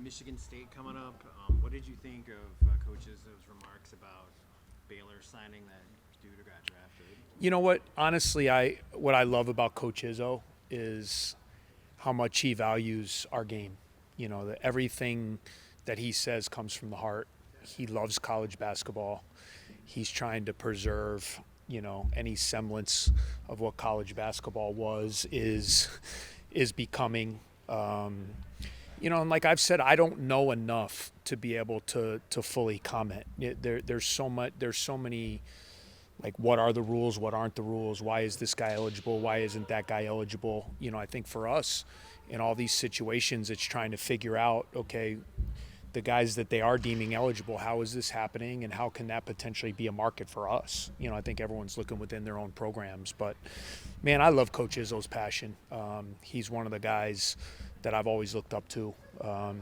Michigan State coming up. What did you think of Coach Izzo's remarks about Baylor signing that dude who got drafted? You know what? Honestly, what I love about Coach Izzo is how much he values our game. You know, that everything that he says comes from the heart. He loves college basketball. He's trying to preserve, any semblance of what college basketball is becoming. And like I've said, I don't know enough to be able to fully comment. There's so many, like, what are the rules, what aren't the rules, why is this guy eligible, why isn't that guy eligible? I think for us, in all these situations, it's trying to figure out, okay, the guys that they are deeming eligible, how is this happening, and how can that potentially be a market for us? I think everyone's looking within their own programs. But, man, I love Coach Izzo's passion. He's one of the guys that I've always looked up to.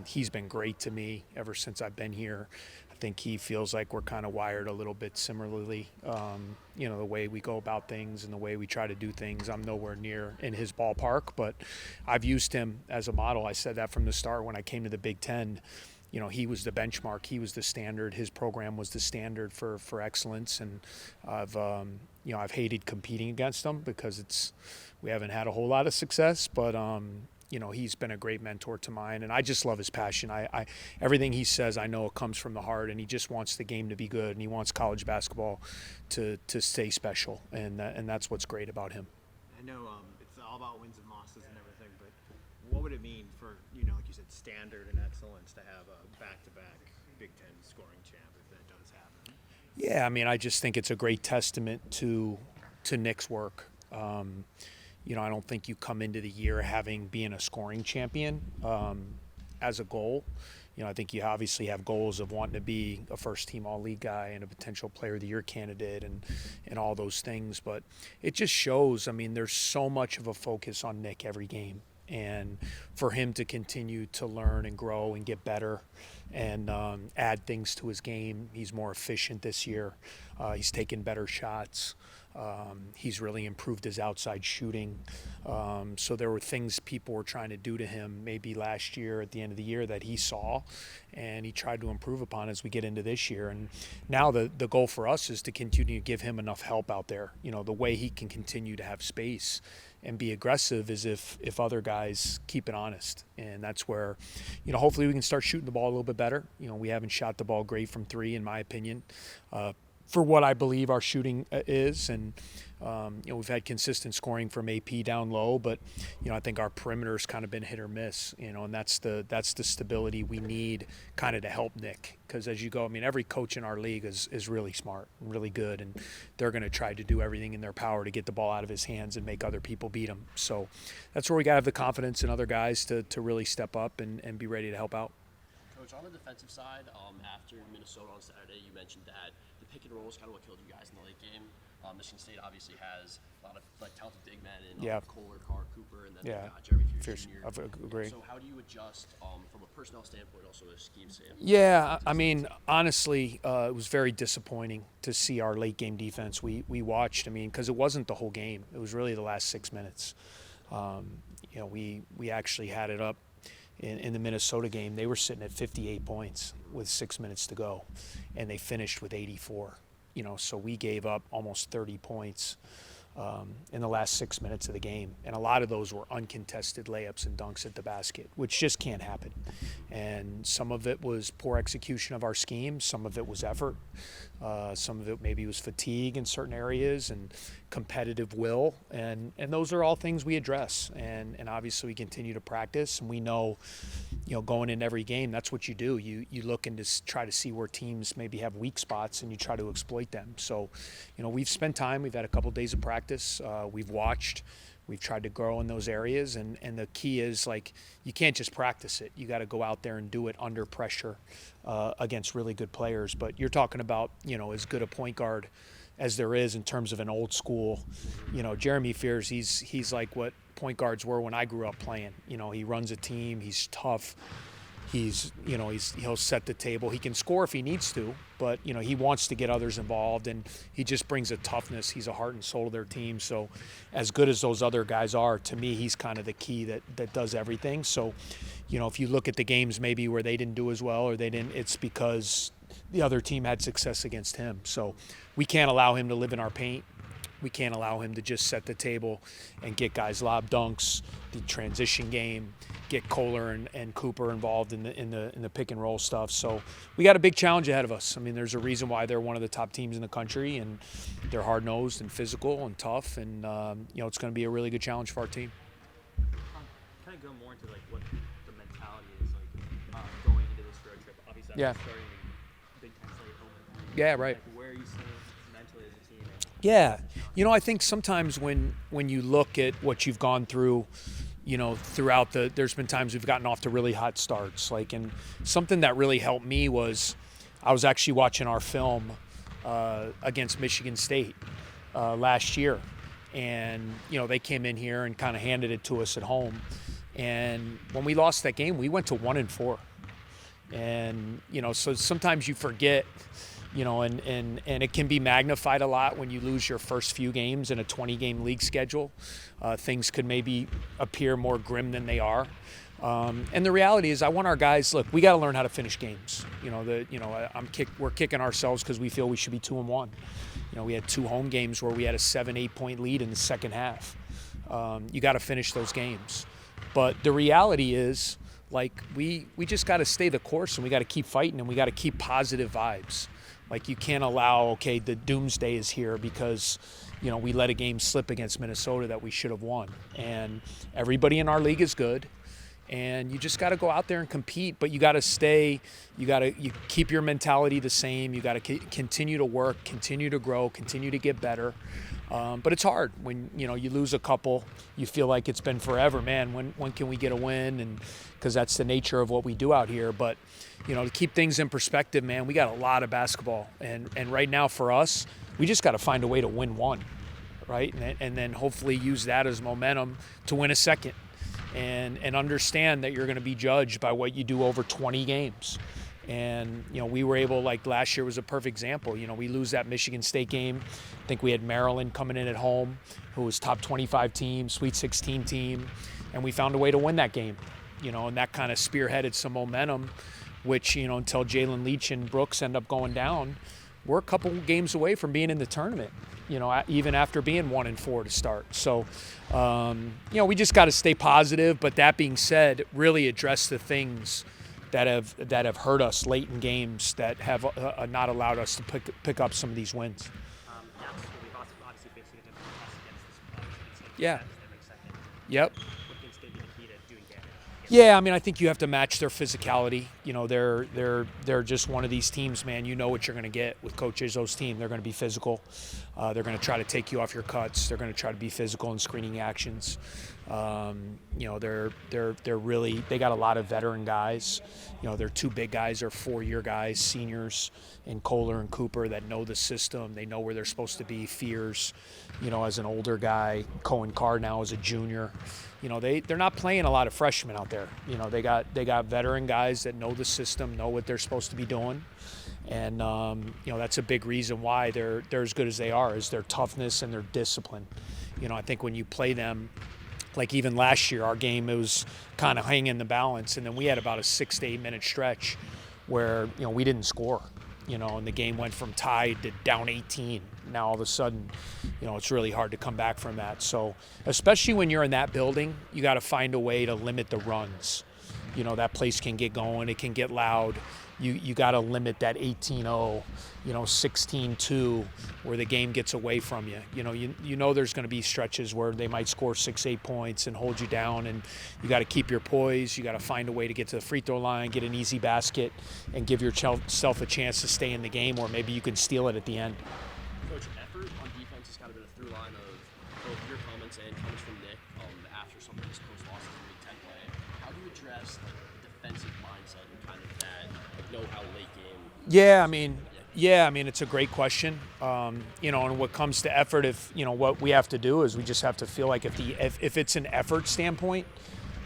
He's been great to me ever since I've been here. I think he feels like we're kind of wired a little bit similarly. The way we go about things and the way we try to do things, I'm nowhere near in his ballpark, but I've used him as a model. I said that from the start when I came to the Big Ten. He was the benchmark. He was the standard. His program was the standard for excellence. And I've hated competing against him because we haven't had a whole lot of success. But he's been a great mentor to mine, and I just love his passion. I everything he says, I know it comes from the heart, and he just wants the game to be good, and he wants college basketball to stay special, and that's what's great about him. I know it's all about wins and losses and everything, but what would it mean for, like you said, standard and excellence to have a back-to-back Big Ten scoring champ if that does happen? Yeah, I mean, I just think it's a great testament to Nick's work. I don't think you come into the year being a scoring champion as a goal. I think you obviously have goals of wanting to be a first-team All-League guy and a potential Player of the Year candidate and all those things. But it just shows, there's so much of a focus on Nick every game. And for him to continue to learn and grow and get better and add things to his game, he's more efficient this year. He's taken better shots. He's really improved his outside shooting. So there were things people were trying to do to him maybe last year at the end of the year that he saw and he tried to improve upon as we get into this year. And now the goal for us is to continue to give him enough help out there. The way he can continue to have space and be aggressive is if other guys keep it honest. And that's where, hopefully we can start shooting the ball a little bit better. We haven't shot the ball great from three, in my opinion, for what I believe our shooting is. And, we've had consistent scoring from AP down low, but, I think our perimeter's kind of been hit or miss, and that's the stability we need kind of to help Nick. Because as you go, every coach in our league is really smart and really good, and they're going to try to do everything in their power to get the ball out of his hands and make other people beat him. So that's where we got to have the confidence in other guys to really step up and be ready to help out. Coach, on the defensive side, after Minnesota on Saturday, you mentioned that the pick and roll is kind of what killed you guys in the late game. Michigan State obviously has a lot of talented big men in Kohler, Carr, Cooper, and then Jeremy Fierce Jr. I agree. So how do you adjust from a personnel standpoint, also a scheme standpoint? Yeah, honestly, it was very disappointing to see our late game defense. We watched, because it wasn't the whole game. It was really the last 6 minutes. We actually had it up in the Minnesota game. They were sitting at 58 points with 6 minutes to go, and they finished with 84. So we gave up almost 30 points in the last 6 minutes of the game. And a lot of those were uncontested layups and dunks at the basket, which just can't happen. And some of it was poor execution of our scheme. Some of it was effort. Some of it maybe was fatigue in certain areas and competitive will. And those are all things we address. And obviously we continue to practice. And we know, going in every game, that's what you do. You look and just try to see where teams maybe have weak spots and you try to exploit them. So, we've spent time. We've had a couple days of practice. We've watched. We've tried to grow in those areas. And the key is, you can't just practice it. You got to go out there and do it under pressure against really good players. But you're talking about, as good a point guard as there is in terms of an old school. Jeremy Fierce, he's like what point guards were when I grew up playing. He runs a team. He's tough. he'll set the table. He can score if he needs to, but he wants to get others involved, and he just brings a toughness. He's a heart and soul of their team. So as good as those other guys are, to me, he's kind of the key that does everything. So if you look at the games maybe where they didn't do as well or it's because the other team had success against him. So we can't allow him to live in our paint. We can't allow him to just set the table and get guys lob dunks, the transition game, get Kohler and Cooper involved in the pick and roll stuff. So we got a big challenge ahead of us. I mean, there's a reason why they're one of the top teams in the country, and they're hard nosed and physical and tough, and it's going to be a really good challenge for our team. Kind of go more into like what the mentality is like going into this road trip. Obviously, Yeah. starting Big Ten slate home. Yeah, right. Like, where are you seeing mentally as a team? Yeah. I think sometimes when you look at what you've gone through, throughout there's been times we've gotten off to really hot starts. And something that really helped me was I was actually watching our film against Michigan State last year. And, they came in here and kind of handed it to us at home. And when we lost that game, we went to 1-4. And, so sometimes you forget, and it can be magnified a lot when you lose your first few games in a 20-game league schedule. Things could maybe appear more grim than they are. And the reality is I want our guys, look, we got to learn how to finish games. We're kicking ourselves because we feel we should be 2-1. We had 2 home games where we had a 7-8 point lead in the second half. You got to finish those games. But the reality is, we just got to stay the course, and we got to keep fighting, and we got to keep positive vibes. You can't allow, the doomsday is here because, we let a game slip against Minnesota that we should have won. And everybody in our league is good. And you just got to go out there and compete, but you got to you keep your mentality the same. You got to continue to work, continue to grow, continue to get better. But it's hard when, you lose a couple, you feel like it's been forever, man. When can we get a win? And because that's the nature of what we do out here. But, to keep things in perspective, man, we got a lot of basketball. And right now for us, we just got to find a way to win one, right? And then hopefully use that as momentum to win a second. And understand that you're going to be judged by what you do over 20 games. And, we were able, last year was a perfect example. We lose that Michigan State game. I think we had Maryland coming in at home, who was top 25 team, Sweet 16 team. And we found a way to win that game, and that kind of spearheaded some momentum, which, until Jalen Leach and Brooks end up going down, we're a couple games away from being in the tournament, even after being 1-4 to start. So, we just got to stay positive. But that being said, really address the things that have hurt us late in games that have not allowed us to pick up some of these wins. We've obviously facing a different test against this. Yeah. Yep. What things could be the key to doing damage? Yeah, I think you have to match their physicality. They're just one of these teams, man. You know what you're going to get with Coach Izzo's team. They're going to be physical. They're going to try to take you off your cuts. They're going to try to be physical in screening actions. They're really, they got a lot of veteran guys. Their 2 big guys are 4-year guys, seniors, in Kohler and Cooper that know the system. They know where they're supposed to be. Fears, as an older guy. Cohen Carr now as a junior. They're not playing a lot of freshmen out there. They got veteran guys that know the system, know what they're supposed to be doing. And, that's a big reason why they're as good as they are, is their toughness and their discipline. I think when you play them, like even last year, our game, it was kind of hanging the balance. And then we had about a 6 to 8 minute stretch where, we didn't score, and the game went from tied to down 18. Now all of a sudden, it's really hard to come back from that. So especially when you're in that building, you got to find a way to limit the runs. That place can get going. It can get loud. You got to limit that 18-0, 16-2, where the game gets away from you. There's going to be stretches where they might score 6-8 points and hold you down, and you got to keep your poise. You got to find a way to get to the free throw line, get an easy basket, and give yourself a chance to stay in the game, or maybe you can steal it at the end. Coach, effort on defense has kind of been a through line of both your comments and comments from Nick after some of these close losses in Big Ten play. How do you address the defensive mindset and kind of that know-how late game? Yeah, it's a great question. And what comes to effort, what we have to do is we just have to feel like if it's an effort standpoint,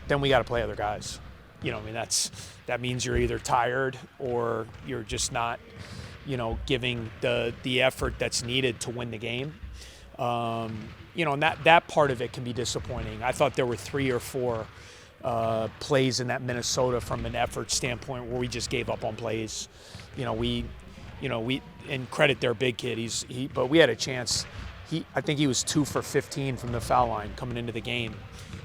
then we got to play other guys. You know, I mean, that means you're either tired or you're just not, you know, giving the effort that's needed to win the game. You know, and that part of it can be disappointing. I thought there were 3 or 4 plays in that Minnesota from an effort standpoint where we just gave up on plays. You know, we and credit their big kid. But we had a chance. I think he was 2 for 15 from the foul line coming into the game,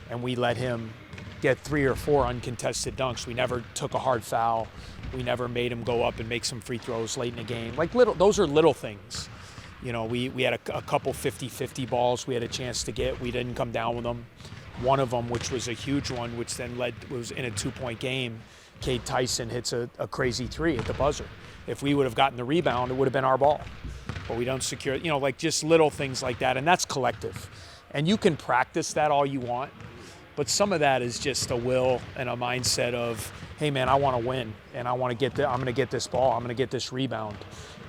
and we let him get 3 or 4 uncontested dunks. We never took a hard foul. We never made him go up and make some free throws late in the game. Like those are little things. You know, we had a couple 50-50 balls we had a chance to get. We didn't come down with them. One of them, which was a huge one, which then was in a 2-point game. Cade Tyson hits a crazy 3 at the buzzer. If we would have gotten the rebound, it would have been our ball. But we don't secure, you know, like just little things like that. And that's collective. And you can practice that all you want. But some of that is just a will and a mindset of, hey, man, I want to win. And I want to I'm going to get this ball. I'm going to get this rebound.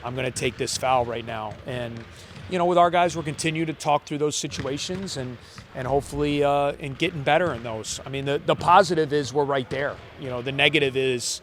I'm going to take this foul right now. And, you know, with our guys, we'll continue to talk through those situations and hopefully in getting better in those. I mean, the positive is we're right there. You know, the negative is,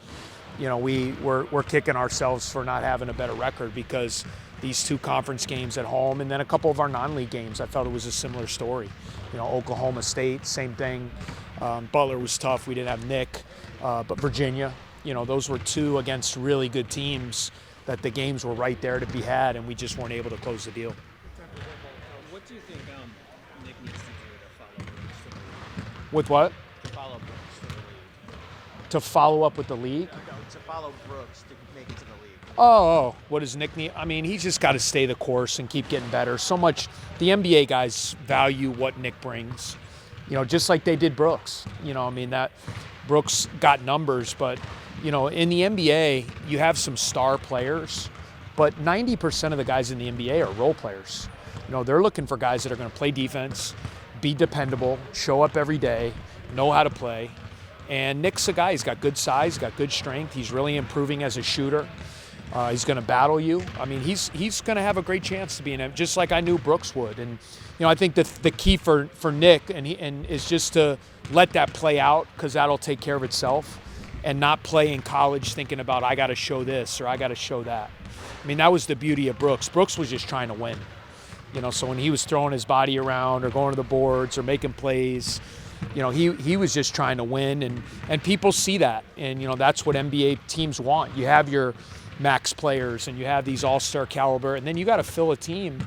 you know, we're kicking ourselves for not having a better record because these 2 conference games at home and then a couple of our non-league games, I felt it was a similar story. You know, Oklahoma State, same thing. Butler was tough. We didn't have Nick. But Virginia, you know, those were 2 against really good teams that the games were right there to be had, and we just weren't able to close the deal. What do you think Nick needs to do to follow Brooks to the league? With what? To follow Brooks to the league. To follow up with the league? No, to follow Brooks to make it to the league. Oh, what does Nick need? I mean, he's just got to stay the course and keep getting better. So much, the NBA guys value what Nick brings, you know, just like they did Brooks. You know, I mean, that Brooks got numbers, but, you know, in the NBA, you have some star players, but 90% of the guys in the NBA are role players. You know, they're looking for guys that are going to play defense, be dependable, show up every day, know how to play. And Nick's a guy, he's got good size, got good strength. He's really improving as a shooter. He's going to battle you. I mean, he's going to have a great chance to be in it, just like I knew Brooks would. And, you know, I think the key for Nick and is just to let that play out because that'll take care of itself and not play in college thinking about I got to show this or I got to show that. I mean, that was the beauty of Brooks. Brooks was just trying to win. You know, so when he was throwing his body around or going to the boards or making plays, you know, he was just trying to win. And people see that. And, you know, that's what NBA teams want. You have your max players and you have these all-star caliber, and then you got to fill a team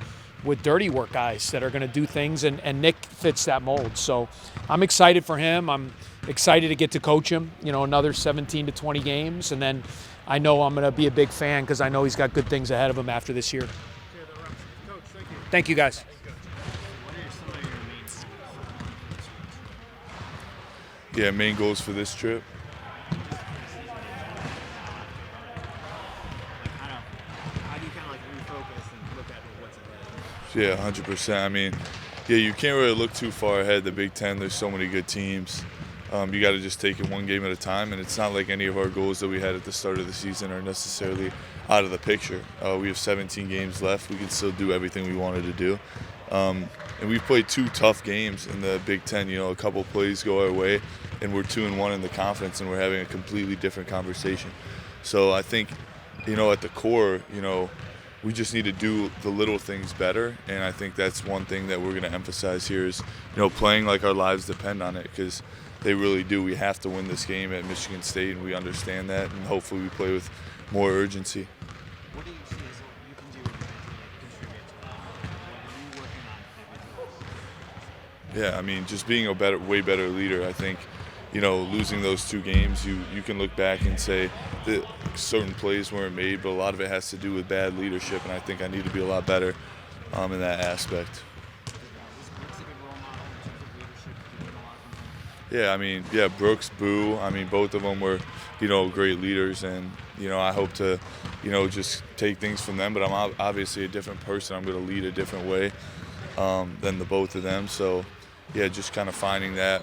with dirty work guys that are going to do things, and Nick fits that mold. So I'm excited for him. I'm excited to get to coach him, you know, another 17 to 20 games, and then I know I'm going to be a big fan because I know he's got good things ahead of him after this year. Coach, thank you. Thank you, guys. What are some of your main goals? Yeah, main goals for this trip. How do you kind of like refocus and look at what's ahead? Yeah, 100%. I mean, yeah, you can't really look too far ahead. The Big Ten, there's so many good teams. You got to just take it one game at a time, and it's not like any of our goals that we had at the start of the season are necessarily out of the picture. We have 17 games left. We can still do everything we wanted to do. And we've played 2 tough games in the Big Ten. You know, a couple plays go our way, and we're 2-1 in the conference, and we're having a completely different conversation. So I think, you know, at the core, you know, we just need to do the little things better, and I think that's one thing that we're going to emphasize here is, you know, playing like our lives depend on it, because they really do. We have to win this game at Michigan State, and we understand that, and hopefully we play with more urgency. What do you see as what you can do to contribute to that? What are you working on? Yeah, I mean, just being a way better leader. I think, you know, losing those 2 games, you can look back and say that certain plays weren't made, but a lot of it has to do with bad leadership, and I think I need to be a lot better in that aspect. Yeah, I mean, yeah, Brooks, Boo, I mean, both of them were, you know, great leaders, and, you know, I hope to, you know, just take things from them, but I'm obviously a different person. I'm going to lead a different way than the both of them. So, yeah, just kind of finding that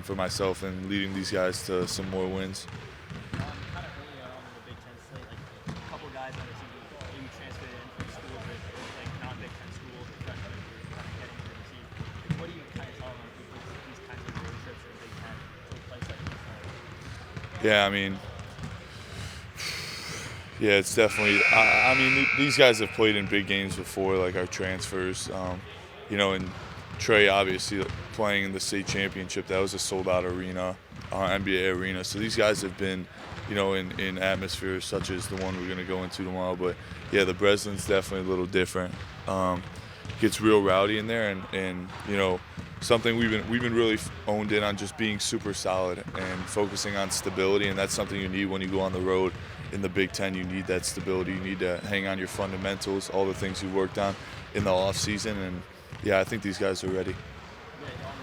for myself and leading these guys to some more wins. Kind of early on in the Big Ten slate, like a couple guys on the team maybe transferred in from schools like non-Big Ten schools or freshmen kind of getting into the team. Like, what do you kind of tell them these kinds of road trips or Big Ten to a place like this? Yeah, I mean, yeah, it's definitely. I mean, these guys have played in big games before, like our transfers. You know, and Trey obviously playing in the state championship. That was a sold-out arena, NBA arena. So these guys have been, you know, in atmospheres such as the one we're going to go into tomorrow. But yeah, the Breslin's definitely a little different. Gets real rowdy in there, and you know, something we've been really honed in on, just being super solid and focusing on stability, and that's something you need when you go on the road in the Big Ten. You need that stability. You need to hang on your fundamentals, all the things you worked on in the off season, and yeah, I think these guys are ready. Yeah, on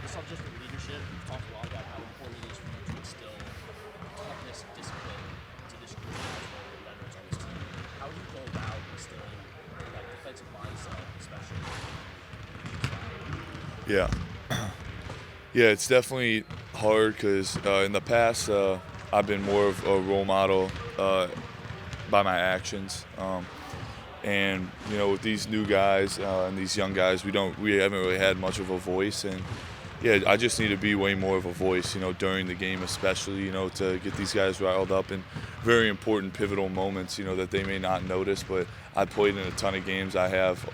the subject of leadership, we've talked a lot about how important it is for you to instill toughness and discipline to this group of veterans on this team. How do you go about instilling that defensive mindset, especially? Yeah. Yeah, it's definitely hard because in the past I've been more of a role model by my actions. And you know, with these new guys and these young guys, we haven't really had much of a voice, and yeah, I just need to be way more of a voice, you know, during the game especially, you know, to get these guys riled up in very important pivotal moments, you know, that they may not notice. But I played in a ton of games. I have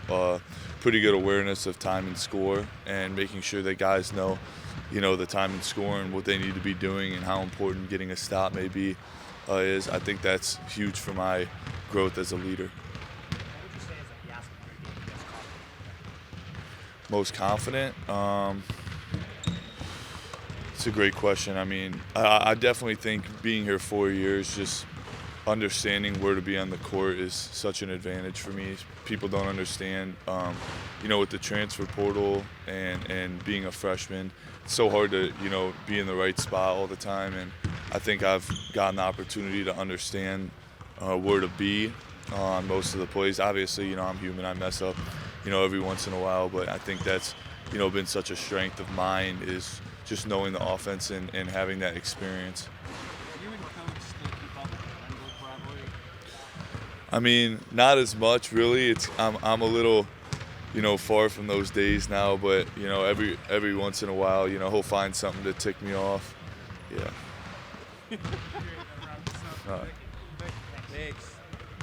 pretty good awareness of time and score, and making sure that guys know, you know, the time and score and what they need to be doing and how important getting a stop may be is. I think that's huge for my growth as a leader. Most confident? It's a great question. I mean, I definitely think being here 4 years, just understanding where to be on the court is such an advantage for me. People don't understand, you know, with the transfer portal and being a freshman, it's so hard to, you know, be in the right spot all the time. And I think I've gotten the opportunity to understand where to be on most of the plays. Obviously, you know, I'm human. I mess up, you know, every once in a while. But I think that's, you know, been such a strength of mine, is just knowing the offense and having that experience. You and Coach still keep up with the Renberg rivalry? I mean, not as much really. I'm a little, you know, far from those days now. But you know, every once in a while, you know, he'll find something to tick me off. Yeah. Thanks.